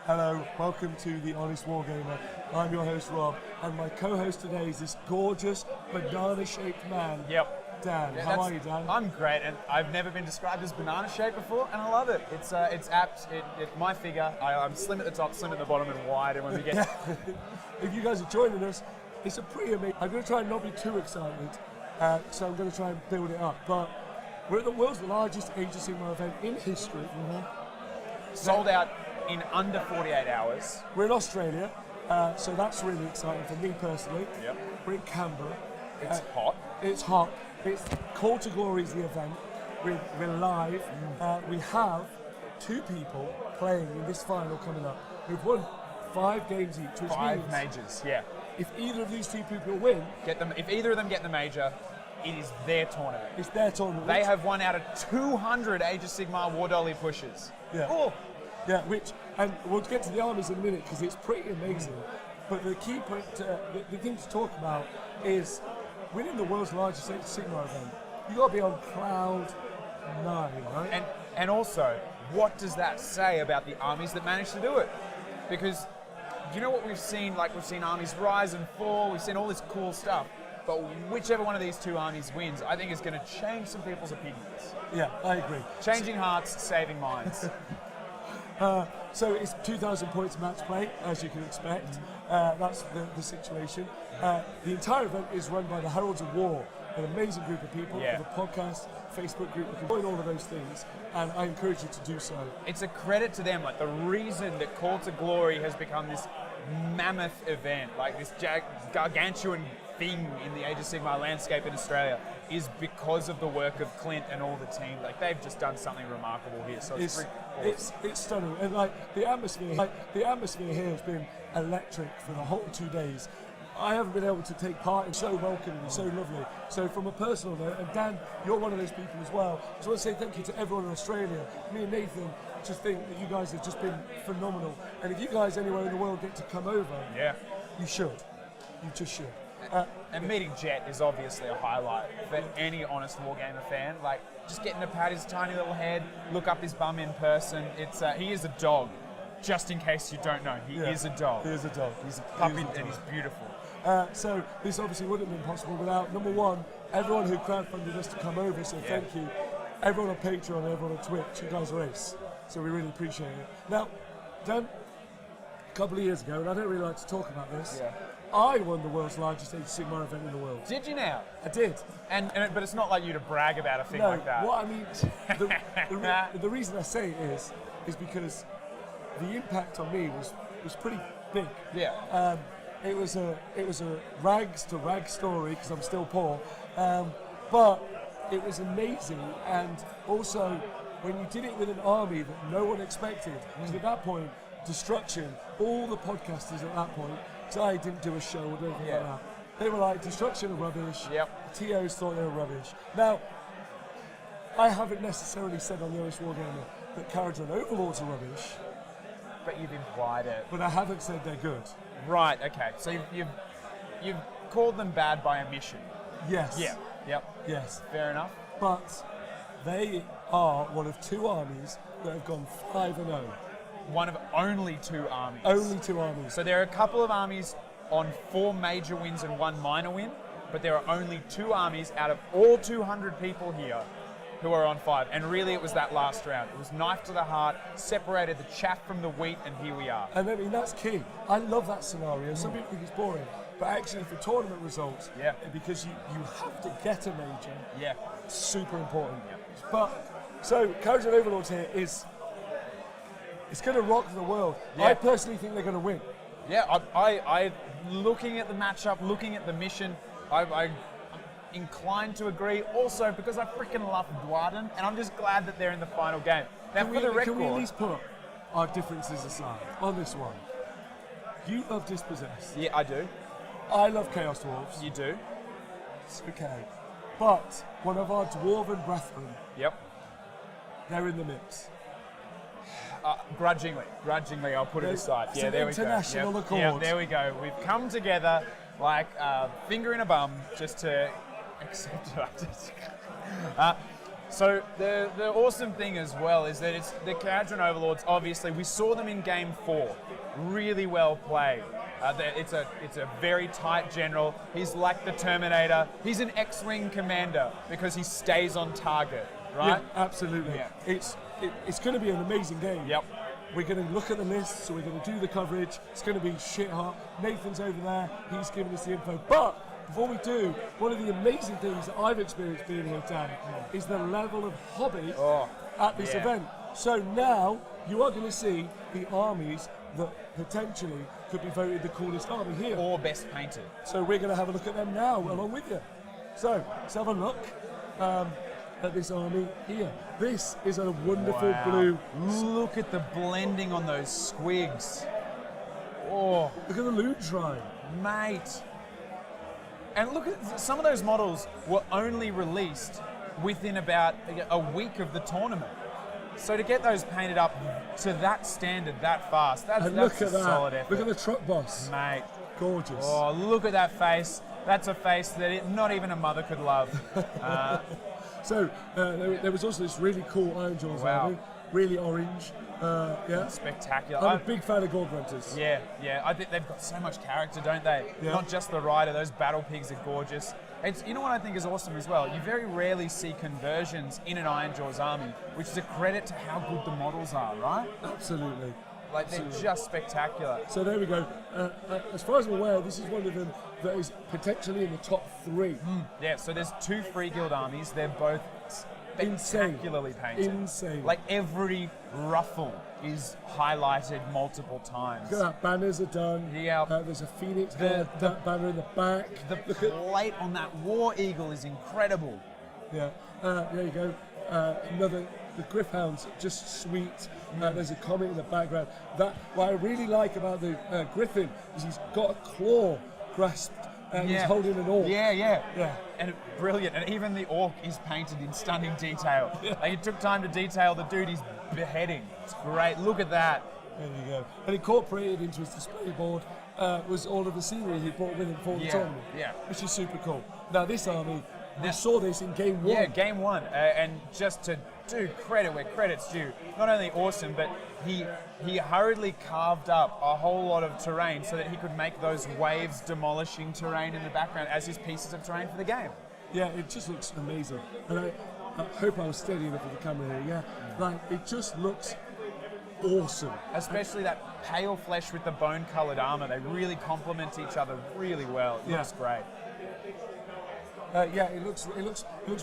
Hello, welcome to The Honest Wargamer. I'm your host Rob, and my co-host today is this gorgeous, banana-shaped man. Yep. Dan, how are you, Dan? I'm great, and I've never been described as banana-shaped before, and I love it. It's apt. My figure, I'm slim at the top, slim at the bottom, and wide, and when we get... If you guys are joining us, it's a pretty amazing... I'm going to try and not be too excited, so I'm going to try and build it up, but we're at the world's largest Age of Sigmar event in history. Sold out in under 48 hours. We're in Australia, so that's really exciting for me personally. Yep. We're in Canberra. It's hot. It's hot. It's Call to Glory is the event. We're live. We have 2 people playing in this final coming up. We've won 5 games each, which 5 means majors, yeah. if either of these 2 people win, If either of them get the major, it is their tournament. it's their tournament. They have 1 out of 200 Age of Sigmar War Dolly pushes. Yeah. Oh. Yeah, and we'll get to the armies in a minute because it's pretty amazing. But the key point, the thing to talk about is winning the world's largest Age of Sigmar event. You got to be on cloud 9, right? And also, what does that say about the armies that managed to do it? Because you know what we've seen? Like, we've seen armies rise and fall. We've seen all this cool stuff. But whichever one of these 2 armies wins, I think is going to change some people's opinions. Yeah, I agree. Changing hearts, saving minds. So it's 2,000 points match play, as you can expect. That's the situation. The entire event is run by the Heralds of War, an amazing group of people, Yeah. with a podcast, Facebook group. You can join all of those things, and I encourage you to do so. It's a credit to them. Like, the reason that Call to Glory has become this mammoth event, like this gargantuan thing in the Age of Sigmar landscape in Australia, is because of the work of Clint and all the team. Like, they've just done something remarkable here. So it's It's stunning, and the atmosphere here has been electric for the whole 2 days. I haven't been able to take part in so welcoming, so lovely. So from a personal note, and Dan, you're one of those people as well. I just want to say thank you to everyone in Australia. Me and Nathan just think that you guys have just been phenomenal. And if you guys anywhere in the world get to come over, yeah, you should. You just should. And meeting Jet is obviously a highlight for any honest Wargamer fan. Like, just getting to pat his tiny little head, look up his bum in person. He is a dog. Just in case you don't know, he is a dog. He is a dog. He's a puppy and he's beautiful. So this obviously wouldn't have been possible without, number one, everyone who crowdfunded us to come over, so thank you. Everyone on Patreon, everyone on Twitch, you guys are ace. So we really appreciate it. Now, Dan, a couple of years ago, and I don't really like to talk about this, I won the world's largest Age of Sigmar event in the world. Did you now? I did. But it's not like you to brag about a thing like that. What I mean, the reason I say it is because the impact on me was pretty big. Yeah. It was a rags to rags story because I'm still poor, but it was amazing. And also, when you did it with an army that no one expected, because at that point, Destruction, all the podcasters at that point, because I didn't do a show or anything like that, they were like, Destruction are rubbish. Yep. The TOs thought they were rubbish. Now, I haven't necessarily said on the Honest Wargamer that Kharadron Overlords are rubbish, But you've implied it. but I haven't said they're good. Right, okay. So you've called them bad by omission. Yes. Yeah. Yep. Yes. Fair enough. But they are one of 2 armies that have gone 5-0. One of only 2 armies. Only 2 armies. So there are a couple of armies on 4 major wins and 1 minor win, but there are only 2 armies out of all 200 people here who are on 5. And really it was that last round. It was knife to the heart, separated the chaff from the wheat, and here we are. And I mean, that's key. I love that scenario. Some people think it's boring, but actually for tournament results, because you have to get a major, it's super important. But, so, Kharadron Overlords here it's going to rock the world. Yeah. I personally think they're going to win. Yeah, I looking at the matchup, looking at the mission, I'm inclined to agree. Also, because I freaking love Dwarden, and I'm just glad that they're in the final game. Now, for the record, can we at least put our differences aside on this one? You love Dispossessed. Yeah, I do. I love Chaos Dwarves. You do. It's okay. But one of our Dwarven brethren, they're in the mix. Grudgingly, I'll put it aside. It's an international accord. Yeah, there we go. We've come together like a finger in a bum just to accept it. So the awesome thing as well is that it's the Cadron Overlords. Obviously, we saw them in Game 4, really well played. It's a very tight general. He's like the Terminator. He's an X-wing commander because he stays on target, right? Yeah, absolutely. Yeah. It's going to be an amazing game. Yep. We're going to look at the list, so we're going to do the coverage. It's going to be shit hot. Nathan's over there. He's giving us the info. But before we do, one of the amazing things that I've experienced being here, Dan, is the level of hobby at this event. So now you are going to see the armies that potentially could be voted the coolest army here. Or best painted. So we're going to have a look at them now, along with you. So let's have a look at this army here. This is a wonderful blue. Look at the blending on those squigs. Oh, Look at the loot shrine. mate. And look at some of those models were only released within about a week of the tournament. So to get those painted up to that standard that fast, that's Look a at that. solid effort. Look at the truck boss. Mate. Gorgeous. Oh, look at that face. That's a face that not even a mother could love. So there was also this really cool Iron Jaws army, really orange. Yeah. Spectacular. I'm a big fan of Gorg Runters. Yeah. I think they've got so much character, don't they? Yeah. Not just the rider. Those battle pigs are gorgeous. It's, you know what I think is awesome as well? You very rarely see conversions in an Iron Jaws army, which is a credit to how good the models are, right? Absolutely. Like, they're just spectacular. So there we go. As far as I'm aware, this is one of them that is potentially in the top 3. Yeah, so there's 2 Free Guild armies. They're both spectacularly painted. Insane. Like, every ruffle is highlighted multiple times. Look at that, banners are done. Yeah. There's a Phoenix guard, that banner in the back. The plate on that War Eagle is incredible. Yeah, there you go. Another, the Griffhounds, just sweet. There's a comet in the background. What I really like about the Griffin is he's got a claw grasped and he's holding an orc. Yeah. And brilliant. And even the orc is painted in stunning detail. Like, it took time to detail the dude he's beheading. It's great. Look at that. There you go. And incorporated into his display board was all of the scenery he brought with him for the tournament. Yeah. Which is super cool. Now this army, we saw this in Game 1. Yeah, Game 1. And just to do credit where credit's due, not only awesome, but he hurriedly carved up a whole lot of terrain so that he could make those waves demolishing terrain in the background as his pieces of terrain for the game. Yeah, it just looks amazing. And I hope I was steady enough with the camera here. Yeah, like it just looks awesome. Especially that pale flesh with the bone-coloured armour. They really complement each other really well. It looks great. Yeah, it looks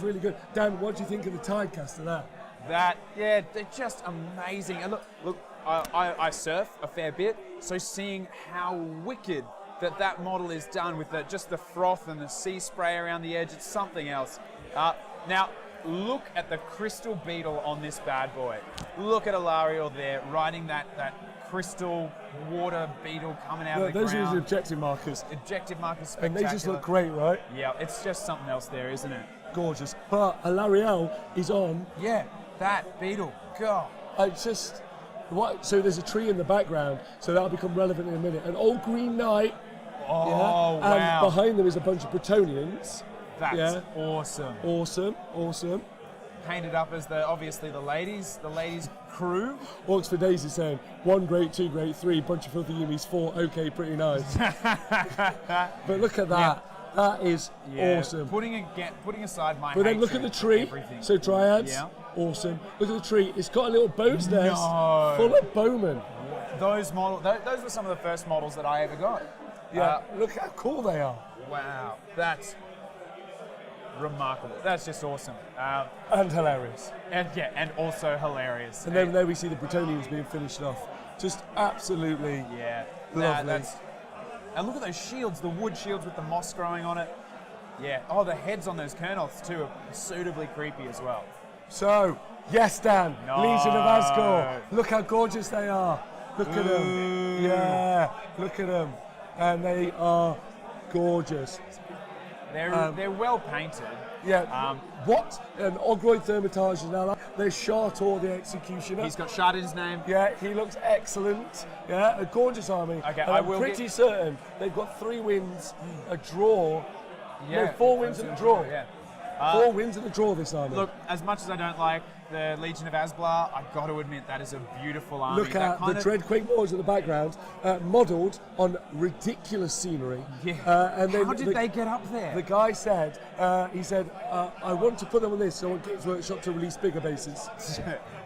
really good. Dan, what do you think of the Tidecast of that? They're just amazing. And look, I surf a fair bit, so seeing how wicked that model is done with just the froth and the sea spray around the edge, it's something else. Now, look at the crystal beetle on this bad boy. Look at Ilariel there, riding that crystal water beetle coming out of the those ground. are the objective markers. Objective markers, And spectacular. they just look great, right? Yeah, it's just something else there, isn't it? Gorgeous. But Ilariel is on. Yeah, that beetle. God. It's just so there's a tree in the background, so that'll become relevant in a minute. An old green knight. Oh, And wow. behind them is a bunch of Bretonians. That's awesome. Awesome. Painted up as obviously the ladies crew. Orcs for Days is saying 1 great, 2 great, 3 bunch of filthy yumis, 4 okay, pretty nice. But look at that. That is awesome. Putting aside my But then look at the tree. Everything. So Dryads, Yeah. awesome. Look at the tree. It's got a little bow's nest No. full of bowmen. Those were some of the first models that I ever got. Yeah. Look how cool they are. Wow, that's remarkable. That's just awesome. And hilarious. And also hilarious. And then there we see the Bretonians being finished off. Just absolutely lovely. And look at those shields, the wood shields with the moss growing on it. Yeah. Oh, the heads on those Kernoths too are suitably creepy as well. So, yes, Dan, No. Legion of Asgore. Look how gorgeous they are. Look at them. Yeah, look at them. And they are gorgeous. They're well painted. Yeah. What? An Ogroid Thermitage is now. There's Chartor, the Executioner. He's got shard in his name. Yeah, he looks excellent. Yeah, a gorgeous army. Okay, and I'm pretty certain they've got 3 wins, a draw. Yeah. No, 4 wins and a draw. Yeah. 4 wins and a draw this army. Look, as much as I don't like the Legion of Asblar, I've got to admit that is a beautiful army. Look at the Dreadquake Wars in the background, modelled on ridiculous scenery. Yeah. And then how did they get up there? The guy said, I want to put them on this, so I want Games Workshop to release bigger bases.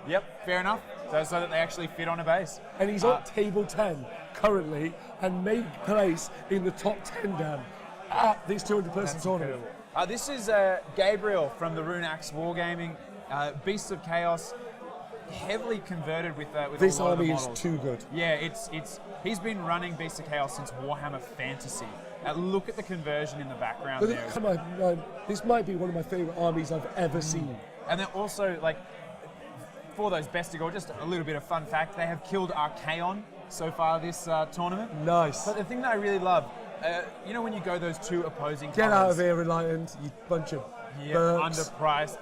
Yep, fair enough. So that they actually fit on a base. And he's on table 10 currently and may place in the top 10, Dan, at this 200-person tournament. This is Gabriel from the Rune Axe Wargaming. Beasts of Chaos, heavily converted with this a lot army of the is models. too good. Yeah, he's been running Beasts of Chaos since Warhammer Fantasy. Look at the conversion in the background there. This might be one of my favourite armies I've ever seen. And then also, like, for those best to go, just a little bit of fun fact, they have killed Archaon so far this tournament. Nice. But the thing that I really love, you know when you go those two opposing Get colours? out of here, Enlightened, you bunch of burps. Underpriced.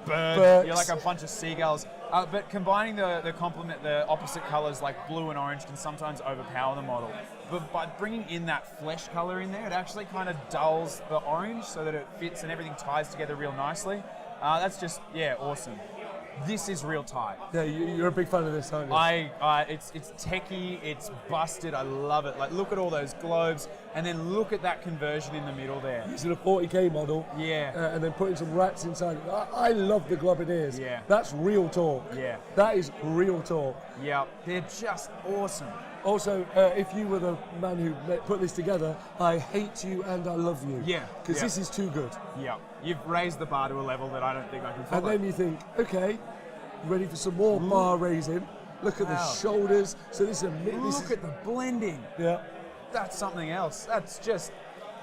Birds. You're like a bunch of seagulls. But combining the complement, the opposite colours like blue and orange can sometimes overpower the model. But by bringing in that flesh colour in there, it actually kind of dulls the orange so that it fits and everything ties together real nicely. That's just, awesome. This is real tight. Yeah, you're a big fan of this, aren't you? It's techie, it's busted, I love it. Like, look at all those globes, and then look at that conversion in the middle there. Using a 40k model, and then putting some rats inside. I love the globineers. Yeah. That's real talk. Yeah. That is real talk. Yeah, they're just awesome. Also, if you were the man who put this together, I hate you and I love you. Yeah. Because this is too good. Yeah. You've raised the bar to a level that I don't think I can follow. And then you think, okay, ready for some more bar raising. Look at the shoulders. So this is Look at the blending. Yeah. That's something else. That's just,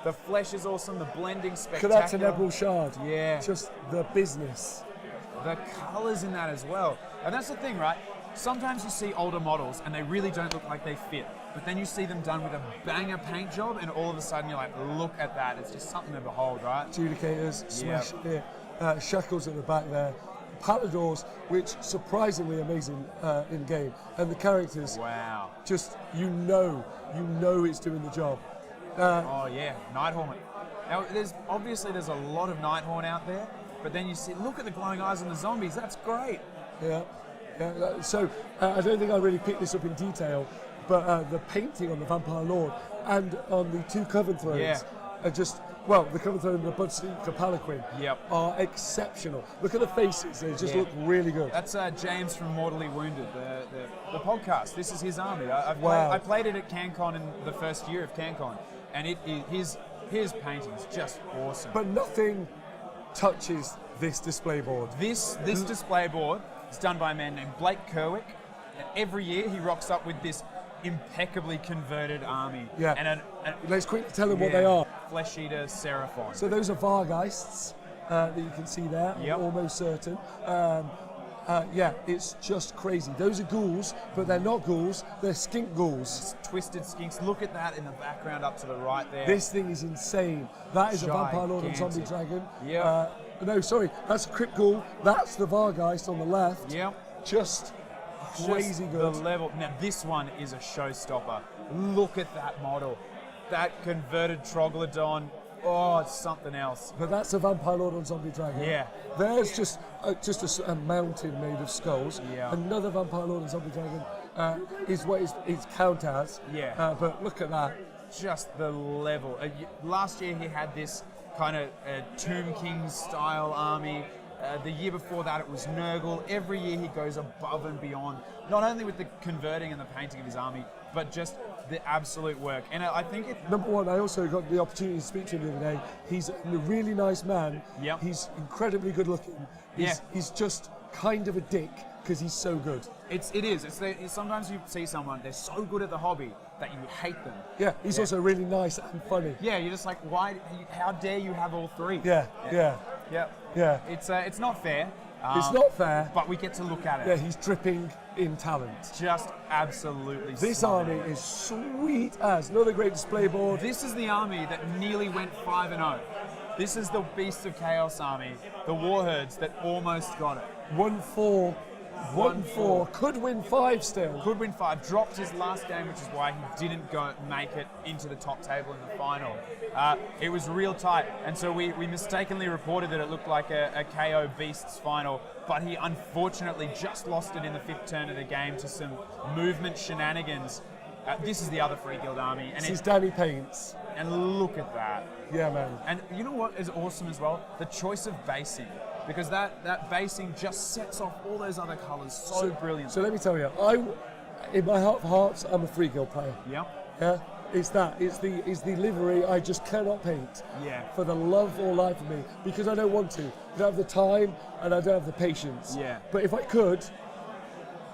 the flesh is awesome, the blending spectacular. Look at that Tenebral Shard. Yeah. Just the business. The colours in that as well. And that's the thing, right? Sometimes you see older models and they really don't look like they fit. But then you see them done with a banger paint job and all of a sudden you're like, look at that. It's just something to behold, right? Adjudicators, smash here. Shackles at the back there. Paladors, which surprisingly amazing in game. And the characters, wow. Just, you know it's doing the job. Nighthorn. Now, there's a lot of Nighthorn out there, but then you see, look at the glowing eyes on the zombies. That's great. Yeah. So I don't think I really picked this up in detail, but the painting on the Vampire Lord and on the two Coven Thrones are just, the Coven Throne and the Bloodseeker Palanquin are exceptional. Look at the faces, they just look really good. That's James from Mortally Wounded, the podcast. This is his army. I played it at Cancon in the first year of Cancon, and his painting's just awesome. But nothing touches this display board. This display board is done by a man named Blake Kerwick, and every year he rocks up with this impeccably converted army. Yeah. And let's quickly tell them what they are. Flesh Eater Seraphon. So those are Vargeists that you can see there. Yep. I'm almost certain. It's just crazy. Those are ghouls, but they're not ghouls. They're skink ghouls. Twisted skinks. Look at that in the background up to the right there. This thing is insane. That is a Vampire Lord and Zombie Dragon. Yeah. No, sorry, that's a Crypt Ghoul. That's the Vargeist on the left. Yep. Just crazy good. The level. Now this one is a showstopper. Look at that model. That converted Troglodyte. Oh, it's something else. But that's a Vampire Lord on Zombie Dragon. Yeah. There's just a mountain made of skulls. Yeah. Another Vampire Lord on Zombie Dragon is what it's count as. Yeah. But look at that. Just the level. Last year he had this kind of Tomb King style army. The year before that it was Nurgle. Every year he goes above and beyond, not only with the converting and the painting of his army, but just the absolute work. And I think Number one, I also got the opportunity to speak to him the other day. He's a really nice man. Yep. He's incredibly good looking. He's just kind of a dick because he's so good. It is. Sometimes you see someone, they're so good at the hobby that you hate them. Yeah, he's also really nice and funny. Yeah, you're just like, how dare you have all three? Yeah. It's not fair. It's not fair. But we get to look at it. Yeah, he's dripping in talent. Just absolutely This stunning. army is sweet as. Another great display board. This is the army that nearly went 5-0. This is the Beasts of Chaos army, the Warherds that almost got it. Won 4 1-4. Could win 5 still. Could win 5. Dropped his last game, which is why he didn't make it into the top table in the final. It was real tight, and so we mistakenly reported that it looked like a KO Beasts final, but he unfortunately just lost it in the 5th turn of the game to some movement shenanigans. This is the other Free Guild army. And this is Danny Paints. And look at that. Yeah, man. And you know what is awesome as well? The choice of basing. Because that basing just sets off all those other colours so brilliantly. So let me tell you, in my heart of hearts, I'm a Free Guild player. Yeah. Yeah. It's the livery I just cannot paint. Yeah. For the love or life of me, because I don't want to. I don't have the time and I don't have the patience. Yeah. But if I could,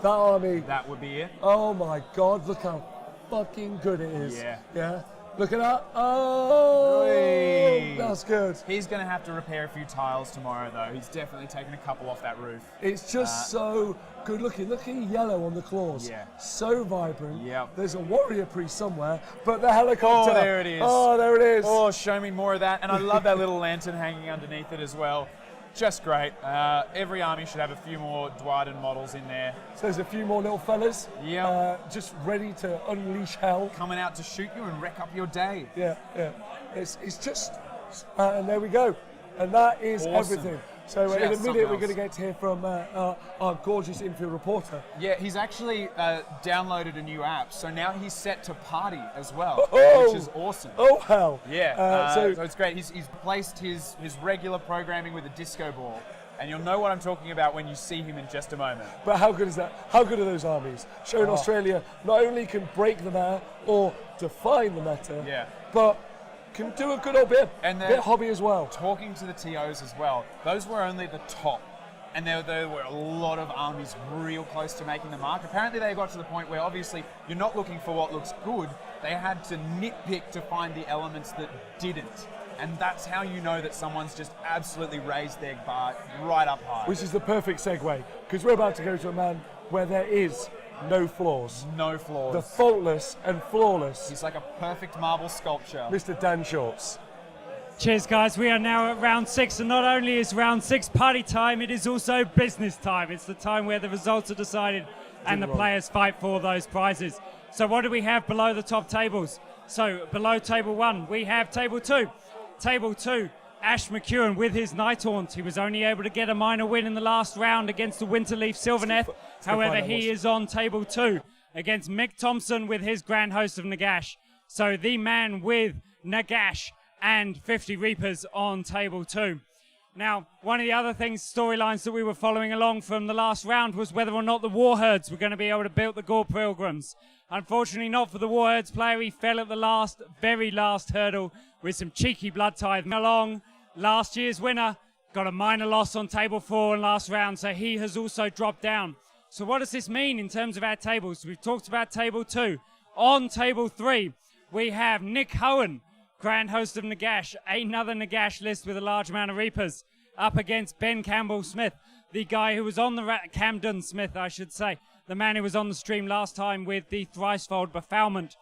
that army. That would be it. Oh my God! Look how fucking good it is. Yeah. Yeah. Look at that. Oh, Whee. that's good. He's going to have to repair a few tiles tomorrow, though. He's definitely taken a couple off that roof. It's just so good looking. Look at yellow on the claws. Yeah. So vibrant. Yep. There's a warrior priest somewhere, but the helicopter. Oh, there it is. Oh, there it is. Oh, show me more of that. And I love that little lantern hanging underneath it as well. Just great. Every army should have a few more Dwarden models in there. So there's a few more little fellas. Yeah. Just ready to unleash hell. Coming out to shoot you and wreck up your day. Yeah, yeah. It's just, and there we go. And that is Awesome. everything. So in a Just minute, we're something going to get to hear from our gorgeous infield reporter. Yeah, he's actually downloaded a new app, so now he's set to party as well, Oh! which is awesome. Oh, hell. Yeah, so so it's great. He's placed his regular programming with a disco ball, and you'll know what I'm talking about when you see him in just a moment. But how good is that? How good are those armies? Showing Australia not only can break the meta or define the meta, Yeah. but can do a good old bit And hobby as well. Talking to the TOs as well, those were only the top. And there were a lot of armies real close to making the mark. Apparently they got to the point where obviously you're not looking for what looks good. They had to nitpick to find the elements that didn't. And that's how you know that someone's just absolutely raised their bar right up high. Which is the perfect segue, because we're about to go to a man where there is no flaws. No flaws. The faultless and flawless He's like a perfect marble sculpture. Mr. Dan Shorts. Cheers, guys. We are now at round 6, and not only is round 6 party time, it is also business time. It's the time where the results are decided and the players fight for those prizes. So what do we have below the top tables? So below table 1, we have table 2. Table 2, Ash McEwen with his Nighthaunt. He was only able to get a minor win in the last round against the Winterleaf Sylvaneth. However, he is on table 2 against Mick Thompson with his Grand Host of Nagash. So the man with Nagash and 50 Reapers on table 2. Now, one of the other storylines that we were following along from the last round was whether or not the Warherds were going to be able to build the Gore Pilgrims. Unfortunately not for the Warherds player. He fell at the very last hurdle with some cheeky blood tithe along. Last year's winner got a minor loss on table 4 in last round, so he has also dropped down. So what does this mean in terms of our tables? We've talked about table 2. On table 3, we have Nick Hohen, Grand Host of Nagash, another Nagash list with a large amount of Reapers, up against Ben Campbell-Smith, the guy who was on the Camden Smith, I should say, the man who was on the stream last time with the Thricefold Befoulment.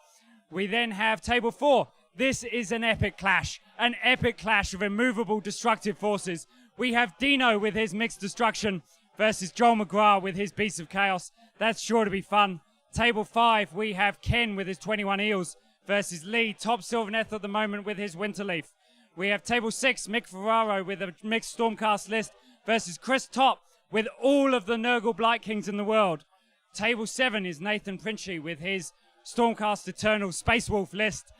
We then have table 4. This is an epic clash of immovable destructive forces. We have Dino with his Mixed Destruction versus Joel McGrath with his Beasts of Chaos. That's sure to be fun. Table 5, we have Ken with his 21 Eels versus Lee, top Sylvaneth at the moment with his Winterleaf. We have table 6, Mick Ferraro with a mixed Stormcast list versus Chris Top with all of the Nurgle Blight Kings in the world. Table 7 is Nathan Princhy with his Stormcast Eternal Space Wolf list,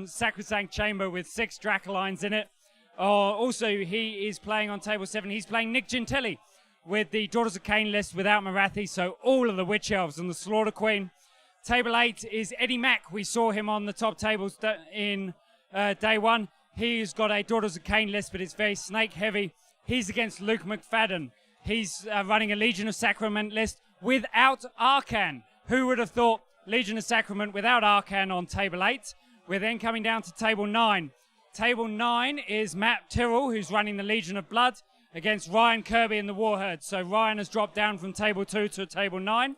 Sacrosanct Chamber with 6 Dracolines in it. Also, he is playing on table 7. He's playing Nick Gentili with the Daughters of Cain list without Marathi, so all of the Witch Elves and the Slaughter Queen. Table 8 is Eddie Mack. We saw him on the top tables in day 1. He's got a Daughters of Cain list, but it's very snake heavy. He's against Luke McFadden. He's running a Legion of Sacrament list without Arcan. Who would have thought Legion of Sacrament without Arcan on table 8? We're then coming down to table 9. Table 9 is Matt Tyrrell, who's running the Legion of Blood, against Ryan Kirby and the Warherd. So Ryan has dropped down from table 2 to table 9.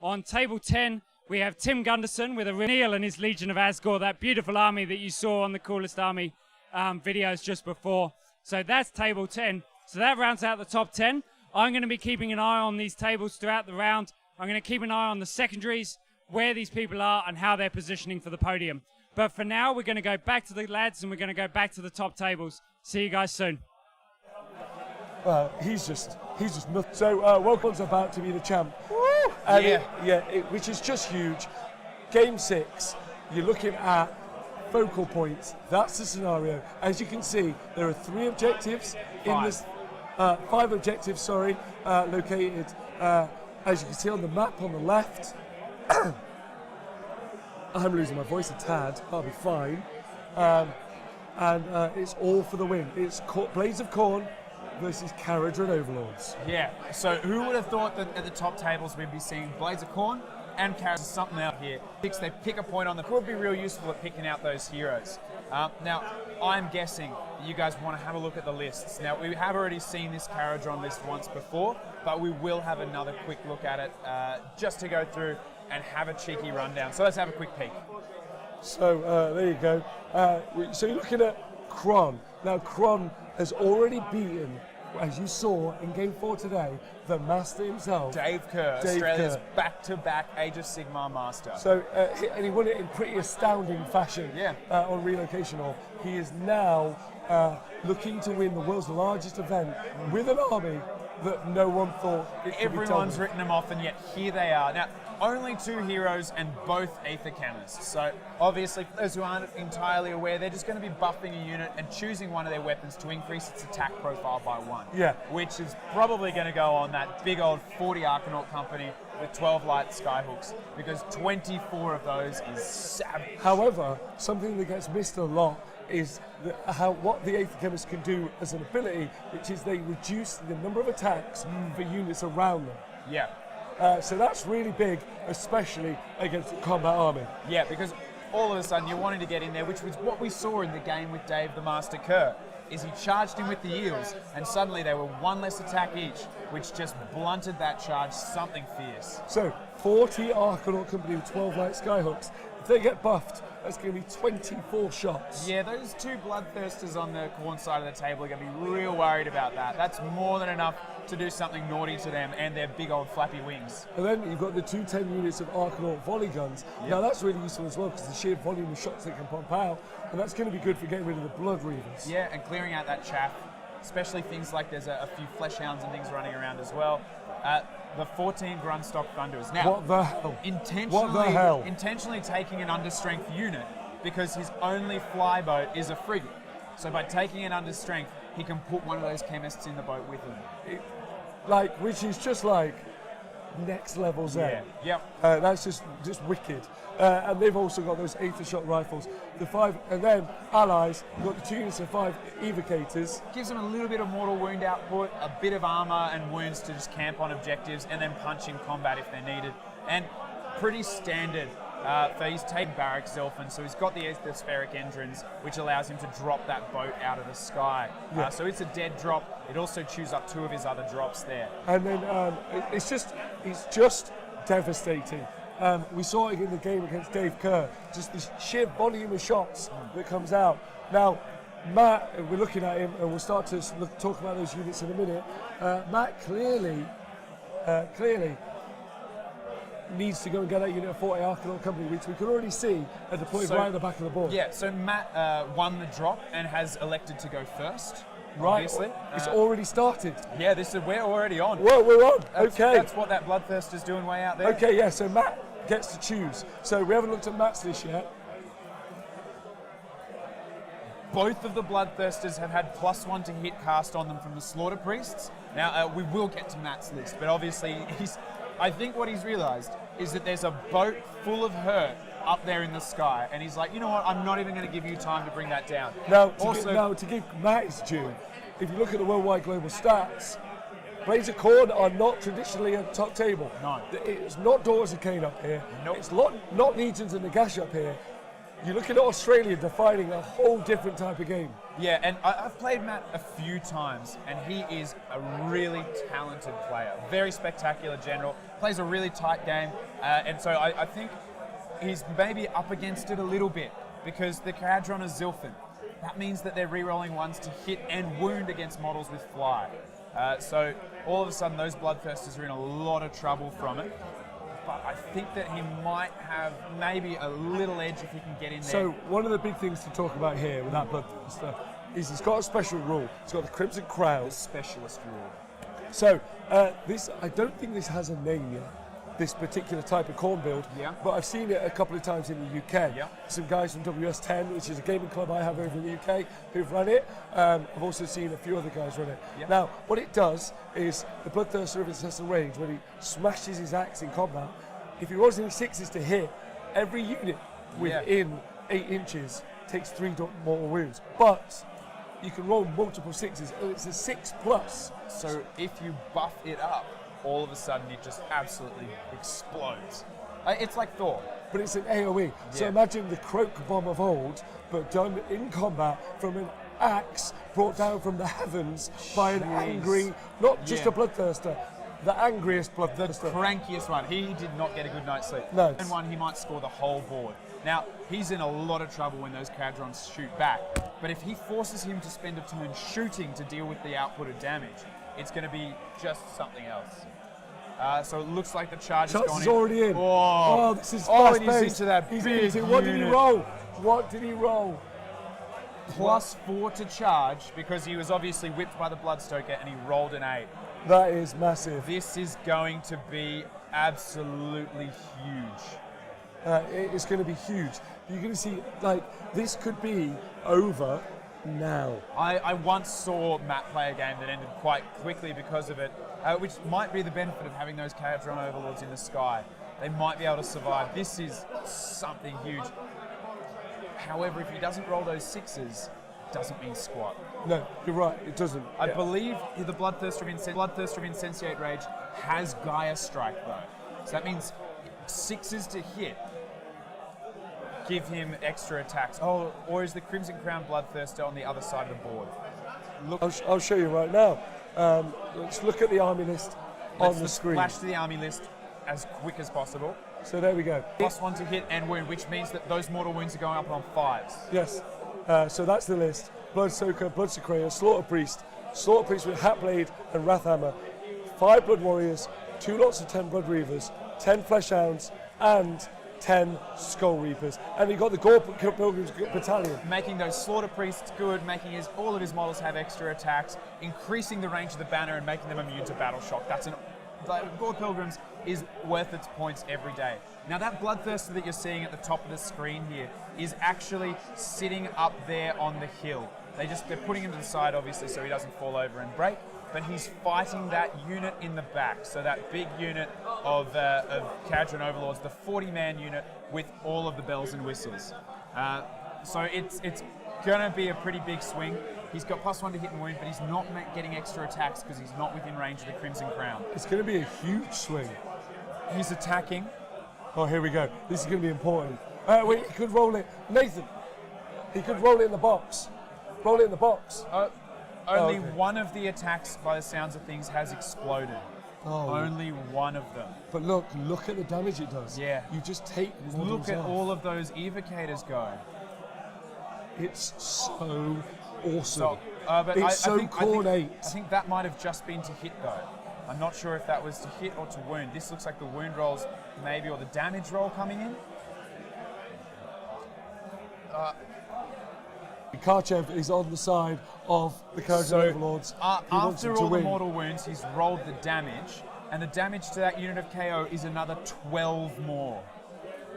On table 10, we have Tim Gunderson with a Neil and his Legion of Asgore, that beautiful army that you saw on the Coolest Army videos just before. So that's table 10. So that rounds out the top 10. I'm going to be keeping an eye on these tables throughout the round. I'm going to keep an eye on the secondaries, where these people are and how they're positioning for the podium. But for now, we're going to go back to the lads and we're going to go back to the top tables. See you guys soon. He's just nuts. So Welcon's about to be the champ. Woo! And which is just huge. Game 6, you're looking at focal points. That's the scenario. As you can see, there are 3 objectives in this. 5 objectives, located, as you can see on the map on the left. I'm losing my voice a tad, I'll be fine. And it's all for the win. It's Blades of Corn versus Caradron Overlords. Yeah, so who would have thought that at the top tables we'd be seeing Blades of Corn and Caradron, something out here. They pick a point on them. Could be real useful at picking out those heroes. Now, I'm guessing you guys want to have a look at the lists. Now, we have already seen this Caradron list once before, but we will have another quick look at it just to go through and have a cheeky rundown. So let's have a quick peek. So there you go. So you're looking at Kron. Now, Kron has already beaten, as you saw in Game 4 today, the master himself. Dave Kerr, Australia's back-to-back Age of Sigmar master. So, and he won it in pretty astounding fashion on Relocation Hall. He is now looking to win the world's largest event with an army that no one thought it could Everyone's be written them off, and yet here they are. Now, only 2 heroes and both Aether Cannons. So, obviously, for those who aren't entirely aware, they're just going to be buffing a unit and choosing one of their weapons to increase its attack profile by 1. Yeah. Which is probably going to go on that big old 40 Arcanaut company with 12 light skyhooks, because 24 of those is savage. However, something that gets missed a lot is what the Aether Chemists can do as an ability, which is they reduce the number of attacks for units around them. Yeah. So that's really big, especially against the combat army. Yeah, because all of a sudden you're wanting to get in there, which was what we saw in the game with Dave the Master Kerr, is he charged him with the eels, and suddenly they were 1 less attack each, which just blunted that charge something fierce. So 40 Arcanaut company with 12 light skyhooks. If they get buffed, that's going to be 24 shots. Yeah, those 2 Bloodthirsters on the Corn side of the table are going to be real worried about that. That's more than enough to do something naughty to them and their big old flappy wings. And then you've got the 2 10 units of Arcanaut volley guns. Yep. Now that's really useful as well, because the sheer volume of shots they can pump out, and that's going to be good for getting rid of the Blood Reavers. Yeah, and clearing out that chaff, especially things like there's a few Flesh Hounds and things running around as well. The 14 Grunstock Thunderers. Now, what the hell? Intentionally taking an understrength unit, because his only flyboat is a frigate. So by taking an understrength, he can put one of those chemists in the boat with him. Which is just like next level Zen. Yeah. Yep. That's just wicked. And they've also got those Aether shot rifles. The 5, and then allies, you've got the 2 units of 5 evocators. Gives them a little bit of mortal wound output, a bit of armor and wounds to just camp on objectives, and then punch in combat if they're needed. And pretty standard. He's taken Barrack Zelfin, so he's got the Aethospheric Endrins, which allows him to drop that boat out of the sky. Yeah. So it's a dead drop. It also chews up 2 of his other drops there. And then it's just devastating. We saw it in the game against Dave Kerr, just this sheer volume of shots that comes out. Now, Matt, we're looking at him, and we'll start to talk about those units in a minute. Matt clearly needs to go and get that unit of 40 Arcanaut company, which we can already see at the point right at the back of the board. Yeah, so Matt won the drop and has elected to go first. Right, obviously. It's already started. Yeah, we're already on. Well, we're on. Okay. That's what that Bloodthirster's doing way out there. Okay, yeah, so Matt gets to choose. So we haven't looked at Matt's list yet. Both of the Bloodthirsters have had +1 to hit cast on them from the Slaughter Priests. Now, we will get to Matt's list, but obviously I think what he's realised is that there's a boat full of hurt up there in the sky, and he's like, you know what, I'm not even going to give you time to bring that down. Now, to give Matt his due, if you look at the worldwide global stats, Blades of Corn are not traditionally at the top table. No. It's not Daughters of Cain up here. Nope. It's not Legions and Nagash up here. You're looking at Australia defining a whole different type of game. Yeah, and I've played Matt a few times, and he is a really talented player. Very spectacular general, plays a really tight game, and so I think he's maybe up against it a little bit, because the Caradron is Zilfin. That means that they're re-rolling 1s to hit and wound against models with fly. So all of a sudden, those bloodthirsters are in a lot of trouble from it. But I think that he might have maybe a little edge if he can get in there. So one of the big things to talk about here with that bloodthirster is he's got a special rule. He's got the Crimson Crown. The specialist rule. So this, I don't think this has a name yet, this particular type of corn build, Yeah. but I've seen it a couple of times in the UK. Yeah. Some guys from WS10, which is a gaming club I have over in the UK, who've run it. I've also seen a few other guys run it. Yeah. Now, what it does is the Bloodthirster of incessant range, when he smashes his axe in combat, if he rolls any sixes to hit, every unit within 8 inches takes 3 mortal wounds. But you can roll multiple sixes, and it's a 6+. So if you buff it up, all of a sudden it just absolutely explodes. It's like Thor. But it's an AoE. So Yeah. imagine the croak bomb of old, but done in combat from an axe brought down from the heavens by an angry, not just a bloodthirster, the angriest bloodthirster. Crankiest one. He did not get a good night's sleep. No. And one, he might score the whole board. Now, he's in a lot of trouble when those Cadrons shoot back. But if he forces him to spend a turn shooting to deal with the output of damage, it's going to be just something else. So it looks like the charge has Charge gone is in. already in. Oh, This is oh, fast and he's paced. into that He's big into, what did he unit. roll? What did he roll? +4 to charge because he was obviously whipped by the Bloodstoker and he rolled an 8. That is massive. This is going to be absolutely huge. It's going to be huge. You're going to see, like, this could be over now. I once saw Matt play a game that ended quite quickly because of it, which might be the benefit of having those Cadron Overlords in the sky. They might be able to survive. This is something huge. However, if he doesn't roll those sixes, it doesn't mean squat. No, you're right, it doesn't. I believe the Bloodthirster of Insensate Rage has Gaia Strike though. So that means sixes to hit give him extra attacks. Oh, or is the Crimson Crown Bloodthirster on the other side of the board? Look, I'll show you right now. Let's look at the army list on the screen. Flash to the army list as quick as possible. So there we go. +1 to hit and wound, which means that those mortal wounds are going up on 5s. Yes. So that's the list. Bloodsoaker, Bloodsecrator, Slaughter Priest with Hatblade and Wrathhammer, 5 Blood Warriors, 2 lots of 10 Blood Reavers, 10 Flesh Hounds, and 10 Skull Reapers. And he got the Gore Pilgrims Battalion. Making those Slaughter Priests good, making all of his models have extra attacks, increasing the range of the banner and making them immune to Battle Shock. Gore Pilgrims is worth its points every day. Now that Bloodthirster that you're seeing at the top of the screen here is actually sitting up there on the hill. They're putting him to the side obviously so he doesn't fall over and break, but he's fighting that unit in the back. So that big unit of Cadron Overlords, the 40-man unit with all of the bells and whistles. So it's going to be a pretty big swing. He's got +1 to hit and wound, but he's not getting extra attacks because he's not within range of the Crimson Crown. It's going to be a huge swing. He's attacking. Oh, here we go. This is going to be important. Wait, he could roll it. Nathan, he could roll it in the box. Roll it in the box. Only okay. one of the attacks, by the sounds of things, has exploded. Oh. Only one of them. But look at the damage it does. Yeah. You just take Look at off. all of those evocators go. It's so awesome. So, but It's I so think cornate. I think that might have just been to hit though. I'm not sure if that was to hit or to wound. This looks like the wound rolls maybe, or the damage roll coming in. Karchev is on the side of the Cadron Overlords. He wants After them to all the win. mortal wounds, he's rolled the damage, and the damage to that unit of KO is another 12 more.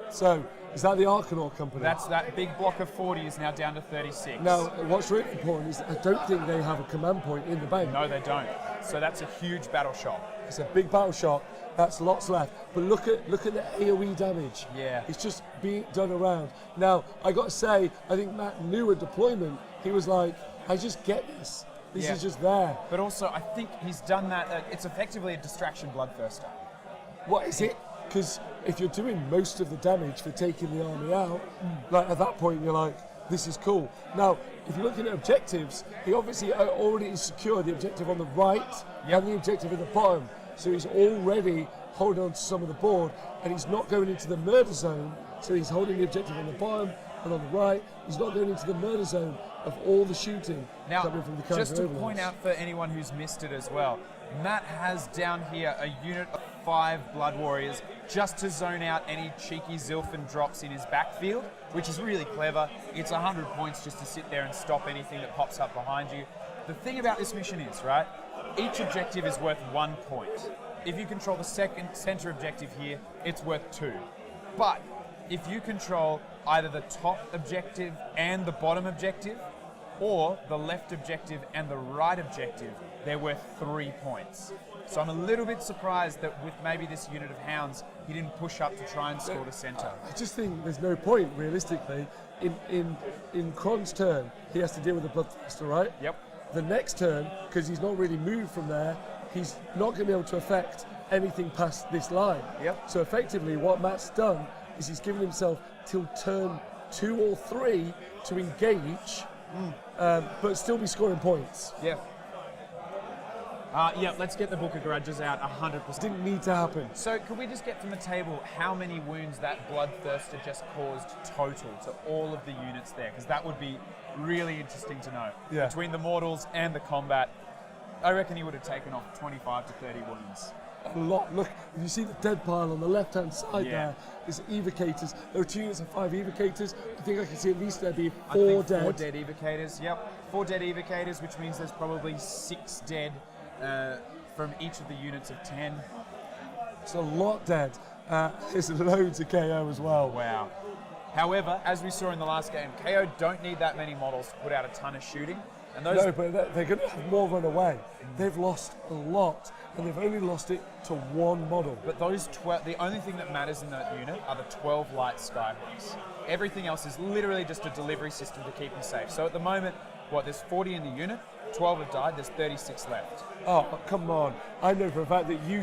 So, is that the Arcanaut company? That's that big block of 40 is now down to 36. Now, what's really important is I don't think they have a command point in the bank. No, they don't. So that's a huge battle shock. It's a big battle shock. That's lots left. But look at the AoE damage. Yeah. It's just being done around. Now, I got to say, I think Matt knew at deployment, he was like, I just get this. This is just there. But also, I think he's done that. It's effectively a distraction bloodthirster. What is it? Because if you're doing most of the damage for taking the army out, like at that point you're like, this is cool. Now, if you're looking at objectives, he obviously already secured the objective on the right and the objective at the bottom. So he's already holding on to some of the board, and he's not going into the murder zone. So he's holding the objective on the bottom and on the right. He's not going into the murder zone of all the shooting Now, coming from the Cancon just to overlords. point out for anyone who's missed it as well, Matt has down here a unit of 5 Blood Warriors just to zone out any cheeky Zilfin drops in his backfield, which is really clever. It's 100 points just to sit there and stop anything that pops up behind you. The thing about this mission is, right, each objective is worth 1 point. If you control the second center objective here, it's worth 2. But if you control either the top objective and the bottom objective, or the left objective and the right objective, they're worth 3 points. So I'm a little bit surprised that with maybe this unit of hounds, he didn't push up to try and score the center. I just think there's no point, realistically. In Kron's turn, he has to deal with the Bloodthirster, right? Yep. The next turn, because he's not really moved from there, he's not going to be able to affect anything past this line. Yep. So effectively, what Matt's done is he's given himself till turn 2 or 3 to engage, but still be scoring points. Yeah. Yeah, let's get the Book of Grudges out 100%. Didn't need to happen. So could we just get from the table how many wounds that Bloodthirster just caused total to all of the units there? Because that would be really interesting to know. Yeah. Between the mortals and the combat, I reckon he would have taken off 25 to 30 wounds. A lot. Look, you see the dead pile on the left-hand side Yeah. there. There's evocators. There are 2 units of 5 evocators. I think I can see at least there be I 4 think dead. 4 dead evocators, yep. 4 dead evocators, which means there's probably 6 dead from each of the units of 10. It's a lot dead. There's loads of KO as well. Wow. However, as we saw in the last game, KO don't need that many models to put out a ton of shooting. And those No, but they're going to have more run away. They've lost a lot, and they've only lost it to 1 model. But those 12, the only thing that matters in that unit are the 12 light skyhooks. Everything else is literally just a delivery system to keep them safe. So at the moment, there's 40 in the unit, 12 have died, there's 36 left. Oh, come on. I know for a fact that you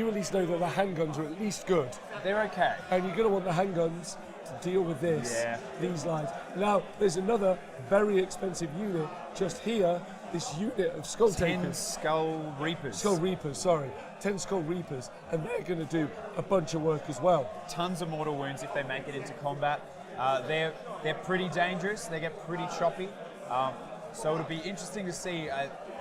at least know that the handguns are at least good. They're okay. And you're going to want the handguns to deal with these lines. Now, there's another very expensive unit just here, this unit of Skull 10 Takers. Skull Reapers. 10 Skull Reapers, and they're going to do a bunch of work as well. Tons of mortal wounds if they make it into combat. They're pretty dangerous, they get pretty choppy. So it'll be interesting to see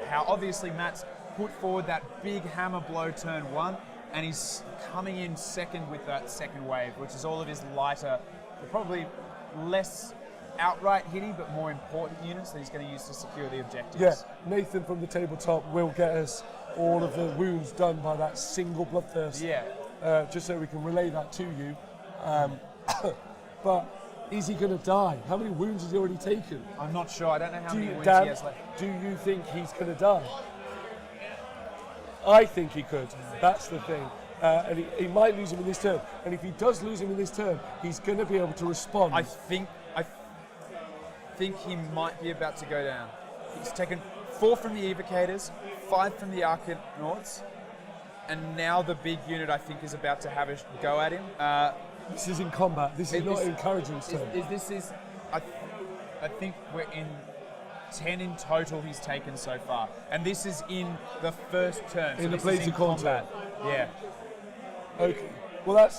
how obviously Matt's put forward that big hammer blow turn 1, and he's coming in second with that second wave, which is all of his lighter, probably less outright hitting, but more important units that he's going to use to secure the objectives. Yeah, Nathan from the tabletop will get us all of the wounds done by that single Bloodthirst. Yeah. Just so we can relay that to you. But is he going to die? How many wounds has he already taken? I'm not sure. I don't know how many wounds Dan, he has left. do you think he's going to die? I think he could. That's the thing. And he might lose him in this turn. And if he does lose him in this turn, he's going to be able to respond. I think he might be about to go down. He's taken 4 from the Evocators, 5 from the Arcanauts, and now the big unit I think is about to have a go at him. This is in combat. This is not encouraging stuff. I think we're in 10 in total he's taken so far, and this is in the first turn. So In the this is Blades of Khorne combat. Yeah. Okay. Well,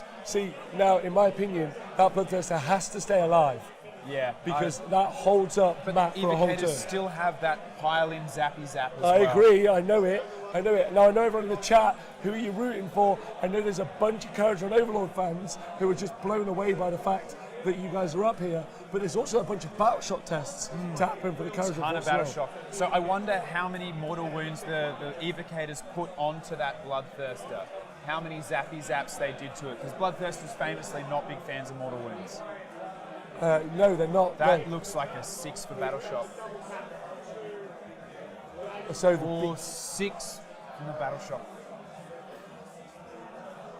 now, in my opinion, that Bloodthirster has to stay alive. Yeah. Because that holds up But Matt the for a whole turn. Evocators still have that pile-in zappy zap as I well. agree, I know it. Now I know everyone in the chat, who are you rooting for? I know there's a bunch of Courage on Overlord fans who are just blown away by the fact that you guys are up here, but there's also a bunch of battle shock tests to happen for the Courage Ton of of battle shock. So I wonder how many mortal wounds the Evocators put onto that Bloodthirster. How many zappy zaps they did to it, because Bloodthirsters famously not big fans of mortal wounds. No, they're not. That no. looks like a 6 for battle shock. So Or 6 from the battle shock.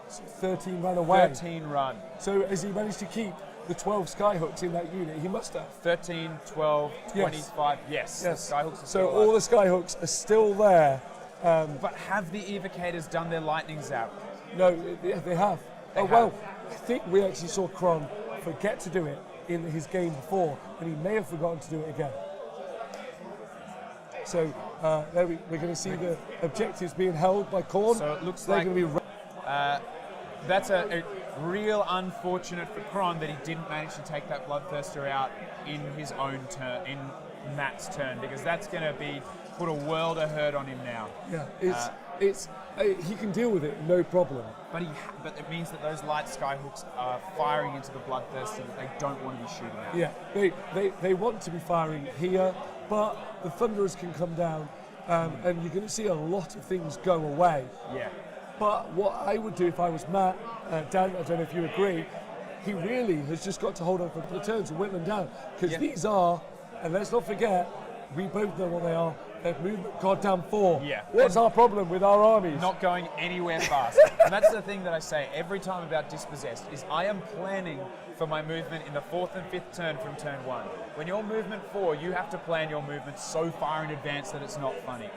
13 ran away. 13 run. So has he managed to keep the 12 skyhooks in that unit? He must have. 13, 12, Yes. 25. Yes. The Skyhooks are So still all alive. the skyhooks are still there. But have the Evocators done their lightning zap? No, they have. They Well, have. I think we actually saw Kron forget to do it in his game before, and he may have forgotten to do it again. So there we're going to see the objectives being held by Khorne. So it looks They're like going to be that's a real unfortunate for Kron that he didn't manage to take that Bloodthirster out in his own turn, in Matt's turn, because that's going to be put a world of hurt on him now. Yeah, he can deal with it, no problem. But it means that those light skyhooks are firing into the Bloodthirster that they don't want to be shooting at. Yeah, they want to be firing here, but the Thunderers can come down, and you're going to see a lot of things go away. Yeah. But what I would do if I was Matt, Dan, I don't know if you agree, he really has just got to hold on for the turns and whip them down, because these are, and let's not forget, we both know what they are. They're movement goddamn 4. Yeah. What's our problem with our armies? Not going anywhere fast. And that's the thing that I say every time about Dispossessed, is I am planning for my movement in the 4th and 5th turn from turn 1. When you're movement 4, you have to plan your movement so far in advance that it's not funny.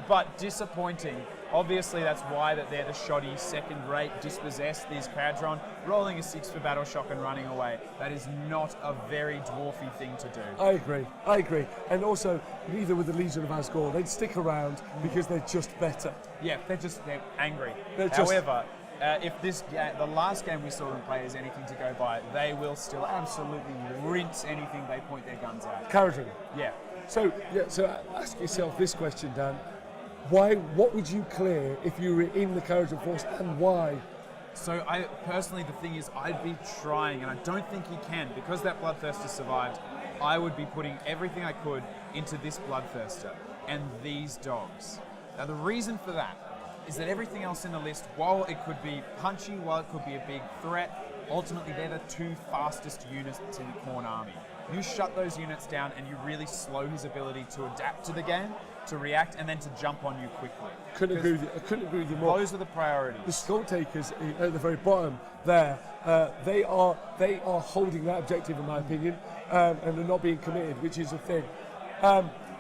But disappointing. Obviously, that's why that they're the shoddy, second-rate, Dispossessed, these Crowdron, rolling a 6 for Battle Shock and running away. That is not a very dwarfy thing to do. I agree. And also, neither with the Legion of Asgore. They'd stick around because they're just better. Yeah, they're angry. They're However, if the last game we saw them play is anything to go by, they will still absolutely rinse anything they point their guns at. Caradron. Yeah. So ask yourself this question, Dan. What would you clear if you were in the Caradron force, and why? So I personally, the thing is, I'd be trying, and I don't think he can, because that Bloodthirster survived. I would be putting everything I could into this Bloodthirster and these dogs. Now the reason for that is that everything else in the list, while it could be punchy, while it could be a big threat, ultimately they're the 2 fastest units in the Khorne army. You shut those units down and you really slow his ability to adapt to the game, to react, and then to jump on you quickly. I couldn't agree with you more. Those are the priorities. The Skull Takers at the very bottom there, they are holding that objective, in my opinion, and they're not being committed, which is a thing.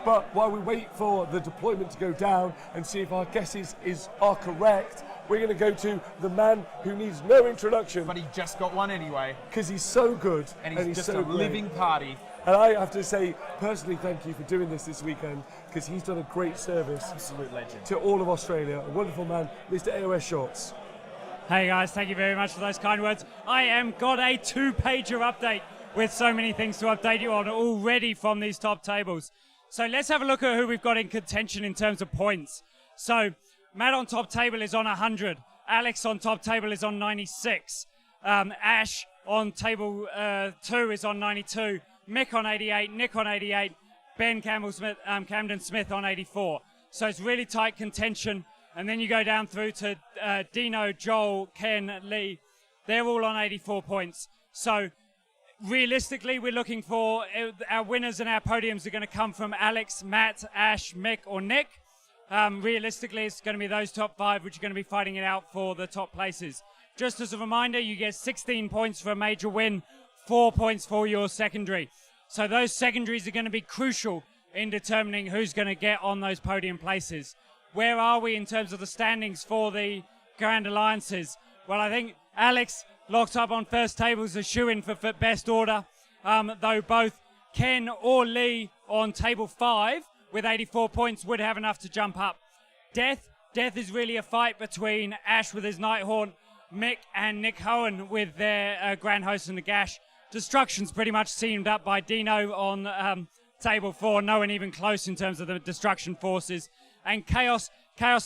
But while we wait for the deployment to go down and see if our guesses are correct, we're going to go to the man who needs no introduction. But he just got one anyway. Because he's so good. And he's just so a great. living party. And I have to say, personally, thank you for doing this weekend, because he's done a great service. Absolute legend. To all of Australia. A wonderful man, Mr. AOS Shorts. Hey guys, thank you very much for those kind words. I am got a 2-pager update with so many things to update you on already from these top tables. So let's have a look at who we've got in contention in terms of points. So Matt on top table is on 100. Alex on top table is on 96. Ash on table 2 is on 92. Mick on 88. Nick on 88. Ben Camden Smith on 84. So it's really tight contention. And then you go down through to Dino, Joel, Ken, Lee. They're all on 84 points. So realistically, we're looking for our winners and our podiums are going to come from Alex, Matt, Ash, Mick, or Nick. Realistically, it's going to be those top 5 which are going to be fighting it out for the top places. Just as a reminder, you get 16 points for a major win, 4 points for your secondary. So those secondaries are going to be crucial in determining who's going to get on those podium places. Where are we in terms of the standings for the Grand Alliances? Well, I think Alex locked up on first table as a shoo-in for best order, though both Ken or Lee on table 5 with 84 points would have enough to jump up. Death is really a fight between Ash with his Nighthaunt, Mick and Nick Hohen with their Grand Host and the Gash. Destruction's pretty much teamed up by Dino on table 4, no one even close in terms of the Destruction forces. And Chaos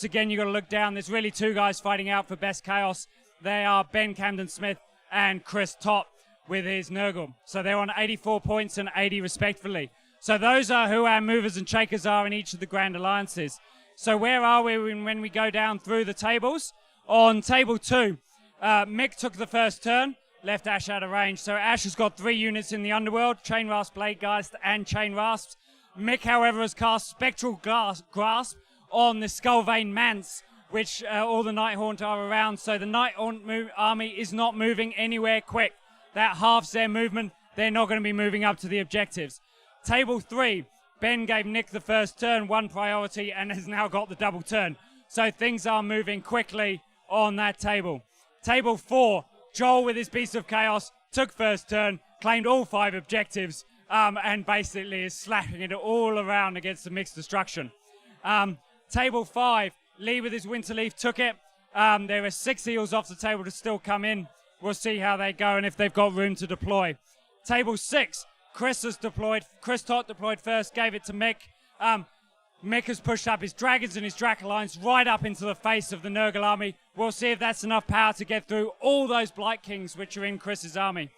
again, you've got to look down. There's really 2 guys fighting out for best Chaos. They are Ben Camden Smith and Chris Top with his Nurgle. So they're on 84 points and 80 respectively. So those are who our movers and shakers are in each of the Grand Alliances. So where are we when we go down through the tables? On table 2, Mick took the first turn, left Ash out of range. So Ash has got 3 units in the Underworld, Chain Rasp, Blade Geist, and Chain Rasps. Mick, however, has cast Spectral Grasp on the Skullvein Manse, which all the Nighthaunt are around. So the Nighthaunt army is not moving anywhere quick. That halves their movement. They're not going to be moving up to the objectives. Table 3, Ben gave Nick the first turn, 1 priority, and has now got the double turn. So things are moving quickly on that table. Table 4, Joel with his Beast of Chaos took first turn, claimed all 5 objectives, and basically is slapping it all around against the mixed destruction. Table 5, Lee with his Winterleaf took it, There are 6 eels off the table to still come in. We'll see how they go and if they've got room to deploy. Table 6, Chris has deployed. Chris Tott deployed first, gave it to Mick. Mick has pushed up his dragons and his Dracolines right up into the face of the Nurgle army. We'll see if that's enough power to get through all those Blight Kings which are in Chris's army.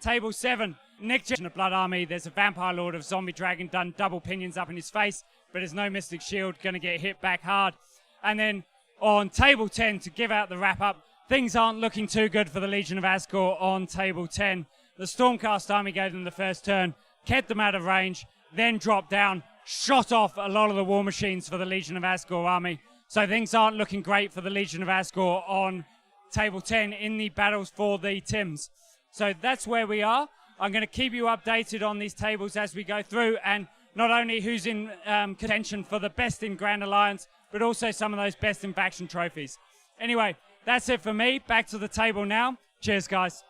Table 7, Nick in the Blood army. There's a Vampire Lord of Zombie Dragon done double pinions up in his face, but there's no Mystic Shield, going to get hit back hard. And then on table 10, to give out the wrap-up, things aren't looking too good for the Legion of Asgore on table 10. The Stormcast army gave them the first turn, kept them out of range, then dropped down, shot off a lot of the war machines for the Legion of Asgore army. So things aren't looking great for the Legion of Asgore on table 10 in the battles for the Tims. So that's where we are. I'm going to keep you updated on these tables as we go through, and not only who's in contention for the best in Grand Alliance, but also some of those best in faction trophies. Anyway, that's it for me. Back to the table now. Cheers, guys.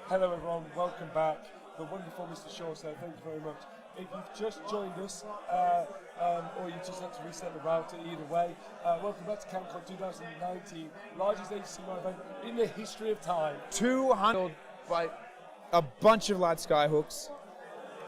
Hello everyone, welcome back. The wonderful Mr. Shaw said, thank you very much. If you've just joined us, or you just had to reset the router, either way, welcome back to Cancon 2019, largest ACMI event in the history of time. 200 by a bunch of light skyhooks.